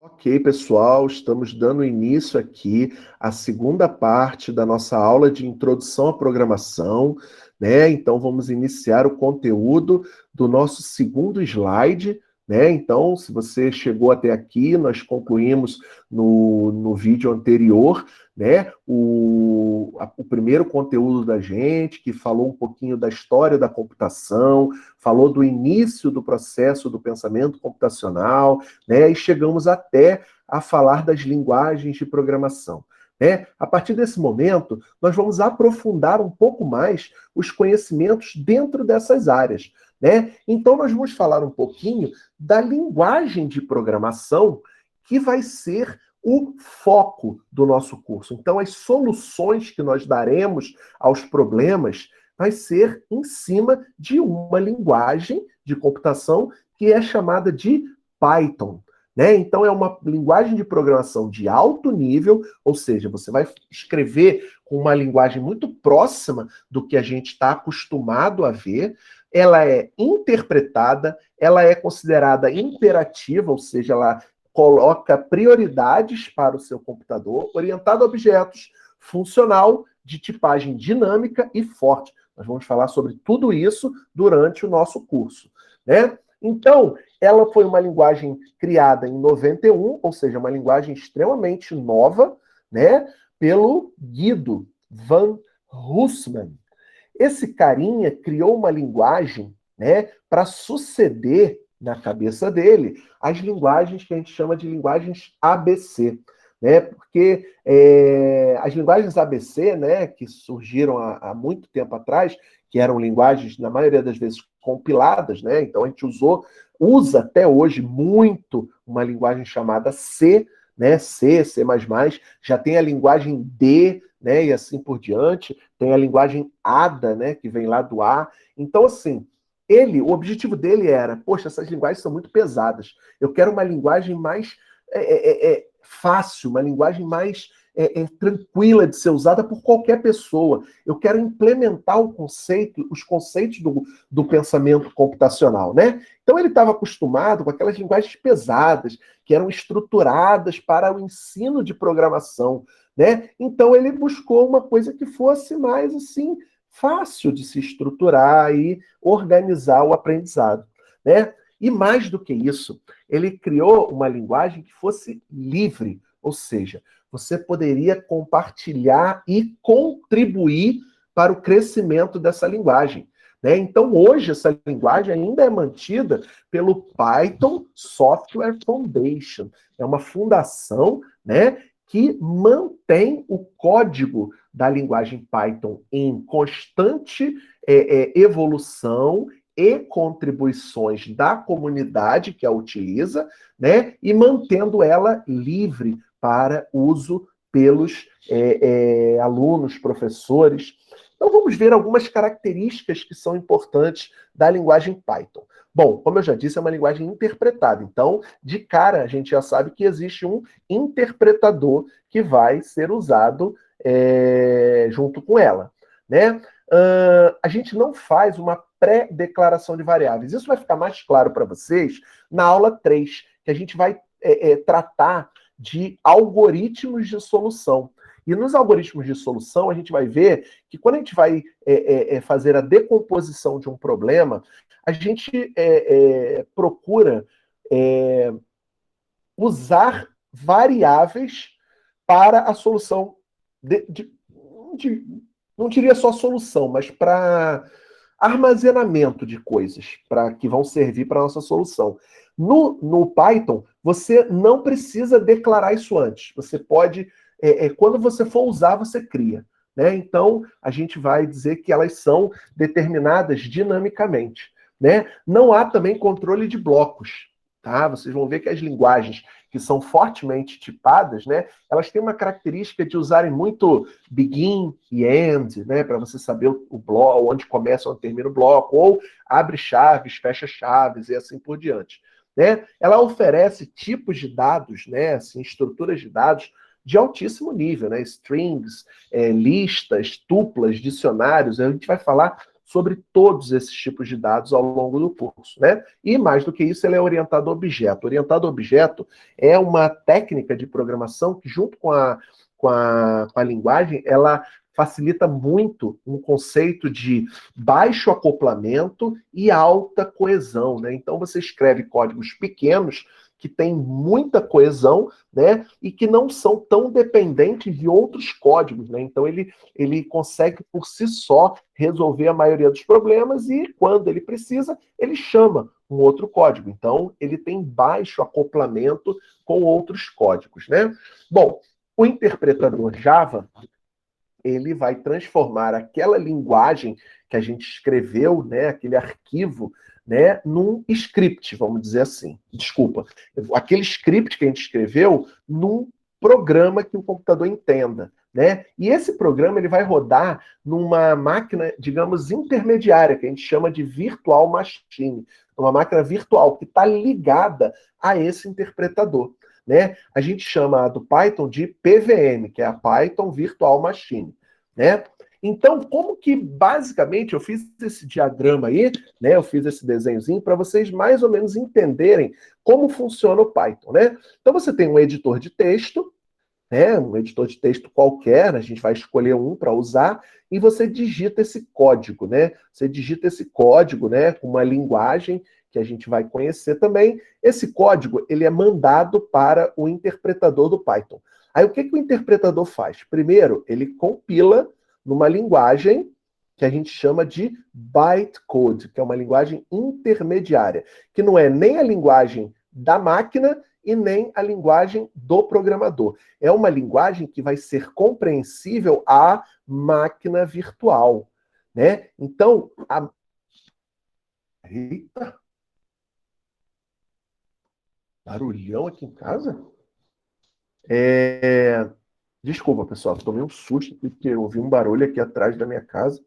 Ok, pessoal, estamos dando início aqui à segunda parte da nossa aula de introdução à programação, né? Então, vamos iniciar o conteúdo do nosso segundo slide, né? Então, se você chegou até aqui, nós concluímos no vídeo anterior, né? O primeiro conteúdo da gente, que falou um pouquinho da história da computação, falou do início do processo do pensamento computacional, né? E chegamos até a falar das linguagens de programação. Né? A partir desse momento, nós vamos aprofundar um pouco mais os conhecimentos dentro dessas áreas. Né? Então, nós vamos falar um pouquinho da linguagem de programação que vai ser o foco do nosso curso. Então, as soluções que nós daremos aos problemas vai ser em cima de uma linguagem de computação que é chamada de Python. Né? Então, é uma linguagem de programação de alto nível, ou seja, você vai escrever com uma linguagem muito próxima do que a gente está acostumado a ver. Ela é interpretada, ela é considerada imperativa, ou seja, ela coloca prioridades para o seu computador, orientada a objetos, funcional, de tipagem dinâmica e forte. Nós vamos falar sobre tudo isso durante o nosso curso. Né? Então, ela foi uma linguagem criada em 91, ou seja, uma linguagem extremamente nova, né, pelo Guido van Huysman. Esse carinha criou uma linguagem, né, para suceder na cabeça dele as linguagens que a gente chama de linguagens ABC. Né, porque as linguagens ABC, né, que surgiram há muito tempo atrás, que eram linguagens, na maioria das vezes, compiladas, né? Então a gente usa até hoje muito uma linguagem chamada C, né? C, C++, já tem a linguagem D, né? E assim por diante, tem a linguagem ADA, né? Que vem lá do A. Então, assim, o objetivo dele era, poxa, essas linguagens são muito pesadas. Eu quero uma linguagem mais fácil, uma linguagem mais tranquila de ser usada por qualquer pessoa. Eu quero implementar os conceitos do pensamento computacional, né? Então ele estava acostumado com aquelas linguagens pesadas, que eram estruturadas para o ensino de programação, né? Então ele buscou uma coisa que fosse mais assim fácil de se estruturar e organizar o aprendizado, né? E mais do que isso, ele criou uma linguagem que fosse livre, ou seja, você poderia compartilhar e contribuir para o crescimento dessa linguagem. Né? Então, hoje, essa linguagem ainda é mantida pelo Python Software Foundation. É uma fundação, né, que mantém o código da linguagem Python em constante evolução e contribuições da comunidade que a utiliza, né, e mantendo ela livre para uso pelos alunos, professores. Então vamos ver algumas características que são importantes da linguagem Python. Bom, como eu já disse, é uma linguagem interpretada. Então, de cara, a gente já sabe que existe um interpretador que vai ser usado junto com ela. Né? A gente não faz uma pré-declaração de variáveis. Isso vai ficar mais claro para vocês na aula 3, que a gente vai tratar de algoritmos de solução. E nos algoritmos de solução, a gente vai ver que quando a gente vai fazer a decomposição de um problema, a gente procura usar variáveis para a solução não diria só solução, mas para armazenamento de coisas que vão servir para a nossa solução. No Python, você não precisa declarar isso antes. Você pode, quando você for usar, você cria. Né? Então, a gente vai dizer que elas são determinadas dinamicamente. Né? Não há também controle de blocos. Tá? Vocês vão ver que as linguagens que são fortemente tipadas, né, elas têm uma característica de usarem muito begin e end, né, para você saber o bloco, onde começa ou onde termina o bloco, ou abre chaves, fecha chaves e assim por diante. Né? Ela oferece tipos de dados, né, assim, estruturas de dados de altíssimo nível, né? Strings, listas, tuplas, dicionários. A gente vai falar sobre todos esses tipos de dados ao longo do curso, né? E mais do que isso, ele é orientado a objeto. Orientado a objeto é uma técnica de programação que, junto com a linguagem, ela facilita muito um conceito de baixo acoplamento e alta coesão, né? Então você escreve códigos pequenos que têm muita coesão, né? E que não são tão dependentes de outros códigos, né? Então ele consegue por si só resolver a maioria dos problemas e quando ele precisa, ele chama um outro código. Então ele tem baixo acoplamento com outros códigos, né? Bom, o interpretador Java, ele vai transformar aquela linguagem que a gente escreveu, né, aquele arquivo, né, num script, vamos dizer assim. Desculpa. Aquele script que a gente escreveu num programa que o computador entenda, né? E esse programa ele vai rodar numa máquina, digamos, intermediária, que a gente chama de virtual machine, uma máquina virtual que está ligada a esse interpretador. Né? A gente chama do Python de PVM, que é a Python Virtual Machine, né? Então, como que basicamente eu fiz esse diagrama aí, né? Eu fiz esse desenhozinho para vocês mais ou menos entenderem como funciona o Python, né? Então você tem um editor de texto, né? Um editor de texto qualquer, a gente vai escolher um para usar e você digita esse código, né? Você digita esse código, né? Com uma linguagem que a gente vai conhecer também. Esse código ele é mandado para o interpretador do Python. Aí o que o interpretador faz? Primeiro, ele compila numa linguagem que a gente chama de bytecode, que é uma linguagem intermediária, que não é nem a linguagem da máquina e nem a linguagem do programador. É uma linguagem que vai ser compreensível à máquina virtual, né? Então, Eita! Barulhão aqui em casa? Desculpa, pessoal, tomei um susto porque eu ouvi um barulho aqui atrás da minha casa.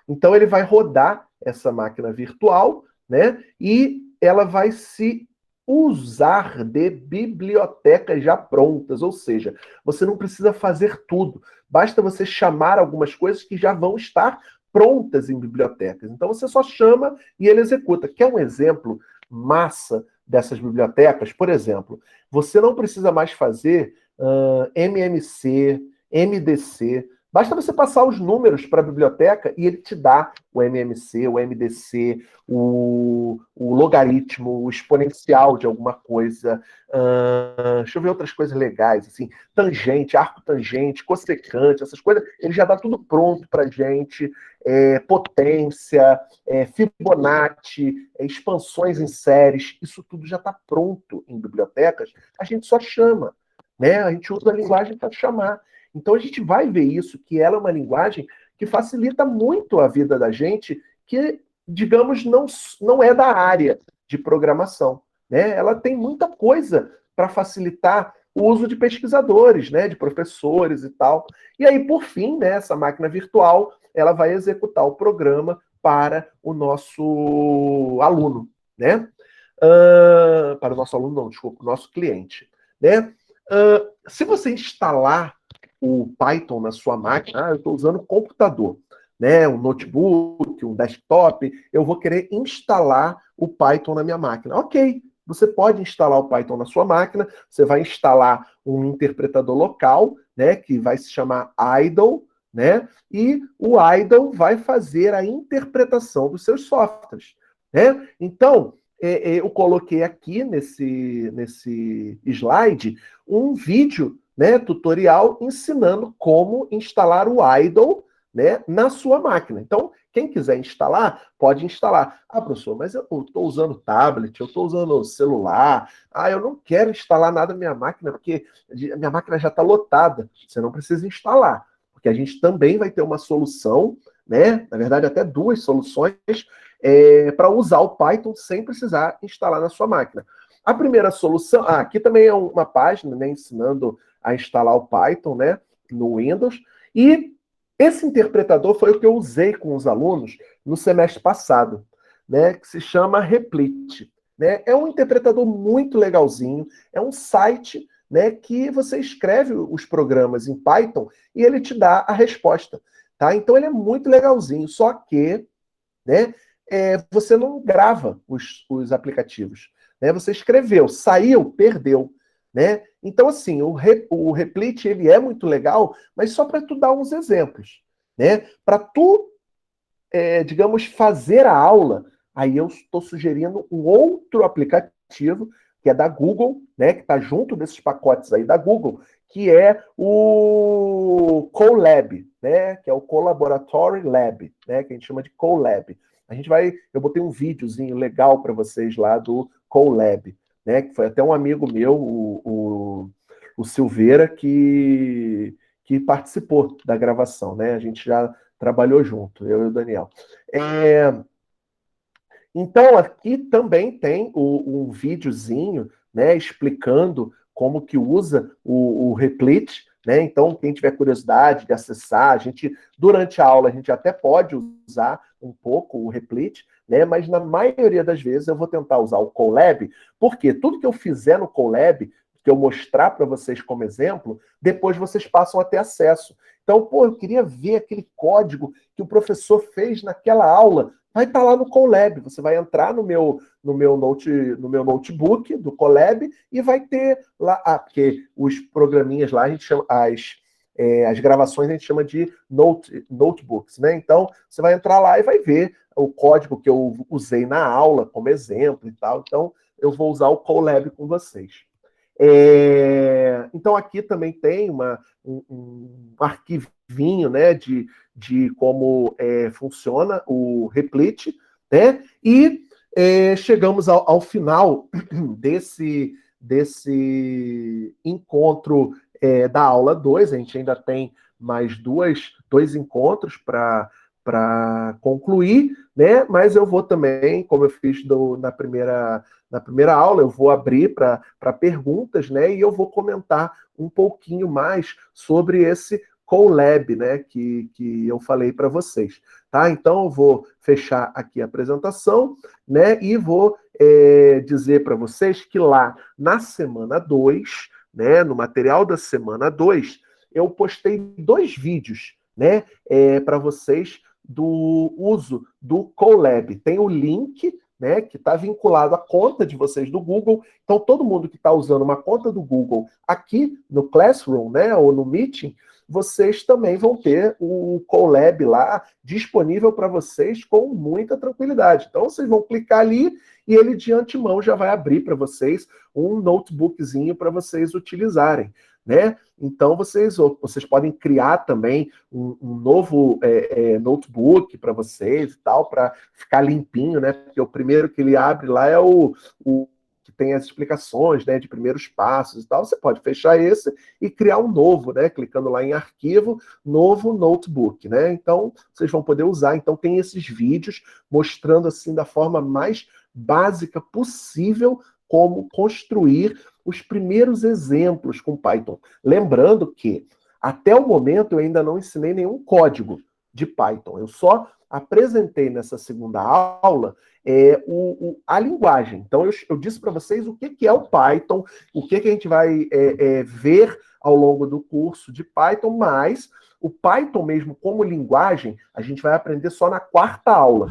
Então ele vai rodar essa máquina virtual, né? E ela vai se usar de bibliotecas já prontas, ou seja, você não precisa fazer tudo, basta você chamar algumas coisas que já vão estar prontas em bibliotecas. Então você só chama e ele executa. Quer um exemplo massa dessas bibliotecas? Por exemplo, você não precisa mais fazer MMC, MDC. Basta você passar os números para a biblioteca e ele te dá o MMC, o MDC, o logaritmo, o exponencial de alguma coisa. Deixa eu ver outras coisas legais, assim, tangente, arco tangente, cossecante, essas coisas, ele já dá tudo pronto para a gente. Potência, Fibonacci, expansões em séries, isso tudo já está pronto em bibliotecas, a gente só chama, né? A gente usa a linguagem para chamar. Então a gente vai ver isso, que ela é uma linguagem que facilita muito a vida da gente, que, digamos, não é da área de programação, né? Ela tem muita coisa para facilitar o uso de pesquisadores, né? De professores e tal. E aí, por fim, né, essa máquina virtual, ela vai executar o programa para o nosso aluno, né? Para o nosso aluno, não, desculpa, o nosso cliente, né? Se você instalar o Python na sua máquina, eu estou usando computador, né? Um notebook, um desktop, eu vou querer instalar o Python na minha máquina. Ok, você pode instalar o Python na sua máquina, você vai instalar um interpretador local, né? Que vai se chamar idle, né? E o idle vai fazer a interpretação dos seus softwares, né? Então, eu coloquei aqui nesse slide um vídeo, né, tutorial ensinando como instalar o idle, né, na sua máquina. Então, quem quiser instalar, pode instalar. Ah, professor, mas eu estou usando tablet, eu estou usando celular. Ah, eu não quero instalar nada na minha máquina, porque a minha máquina já está lotada. Você não precisa instalar, porque a gente também vai ter uma solução, né? Na verdade, até duas soluções para usar o Python sem precisar instalar na sua máquina. A primeira solução, aqui também é uma página, né, ensinando a instalar o Python, né, no Windows, e esse interpretador foi o que eu usei com os alunos no semestre passado, né, que se chama Replit, né? É um interpretador muito legalzinho, é um site, né, que você escreve os programas em Python e ele te dá a resposta. tá? Então ele é muito legalzinho, só que, né, você não grava os aplicativos, né? Você escreveu, saiu, perdeu, né? Então, assim, o Replit, ele é muito legal, mas só para tu dar uns exemplos, né? Para tu, digamos, fazer a aula, aí eu estou sugerindo um outro aplicativo, que é da Google, né? Que está junto desses pacotes aí da Google, que é o Colab, né? Que é o Collaboratory Lab, né? Que a gente chama de Colab. Eu botei um videozinho legal para vocês lá do Colab, né? Que foi até um amigo meu, o Silveira, que participou da gravação, né? A gente já trabalhou junto, eu e o Daniel. Então, aqui também tem um videozinho, né, explicando como que usa o Replit, né? Então, quem tiver curiosidade de acessar, durante a aula, a gente até pode usar um pouco o Replit, né? Mas na maioria das vezes eu vou tentar usar o Colab, porque tudo que eu fizer no Colab, que eu mostrar para vocês como exemplo, depois vocês passam a ter acesso. Então, pô, eu queria ver aquele código que o professor fez naquela aula. Vai estar lá no Colab. Você vai entrar no meu notebook do Colab e vai ter lá, porque os programinhas lá a gente chama as gravações a gente chama de notebooks, né? Então você vai entrar lá e vai ver o código que eu usei na aula como exemplo e tal. Então eu vou usar o Colab com vocês. Então aqui também tem um arquivinho, né, de como funciona o Replit, né? E chegamos ao final desse encontro da aula 2. A gente ainda tem mais dois encontros para concluir, né? Mas eu vou também, como eu fiz na primeira aula, eu vou abrir para perguntas, né? E eu vou comentar um pouquinho mais sobre esse Colab, né? Que eu falei para vocês, tá? Então eu vou fechar aqui a apresentação, né? E vou dizer para vocês que lá na semana 2, né? No material da semana 2, eu postei 2 vídeos, né? Para vocês do uso do Colab. Tem o link, né, que está vinculado à conta de vocês do Google. Então, todo mundo que está usando uma conta do Google aqui no Classroom, né, ou no Meeting, vocês também vão ter o Colab lá disponível para vocês com muita tranquilidade. Então, vocês vão clicar ali e ele de antemão já vai abrir para vocês um notebookzinho para vocês utilizarem, né? Então, vocês podem criar também um novo notebook para vocês e tal, para ficar limpinho, né? Porque o primeiro que ele abre lá é o que tem as explicações, né, de primeiros passos e tal. Você pode fechar esse e criar um novo, né? Clicando lá em arquivo, novo notebook, né? Então, vocês vão poder usar. Então, tem esses vídeos mostrando, assim, da forma mais básica possível como construir os primeiros exemplos com Python. Lembrando que, até o momento, eu ainda não ensinei nenhum código de Python. Eu só apresentei nessa segunda aula a linguagem. Então, eu disse para vocês o que é o Python, o que a gente vai ver ao longo do curso de Python, mas o Python mesmo como linguagem, a gente vai aprender só na quarta aula.